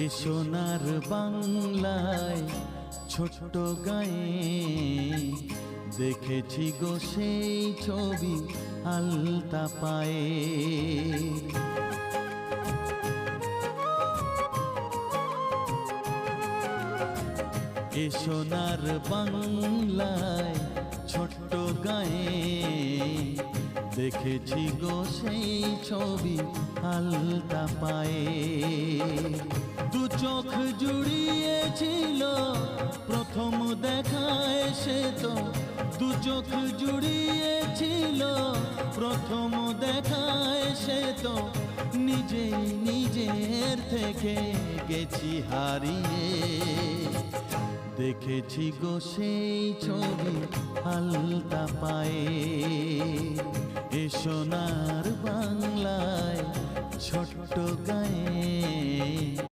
এ সোনার বাংলায় ছোট্ট গায়ে দেখেছি গো সেই ছবি আলতা পায়ে। এ সোনার বাংলায় ছোট্ট গায়ে দেখেছি গো সেই ছবি আলতা পায়ে। দু চোখ জুড়িয়েছিল প্রথম দেখায় সে তো, দু চোখ জুড়িয়েছিল প্রথম দেখায় সে তো, নিজেই নিজের থেকে গেছি হারিয়ে। দেখেছি গো সেই ছবি আলতা পায়ে। এ সোনার বাংলায় ছোট্ট গায়ে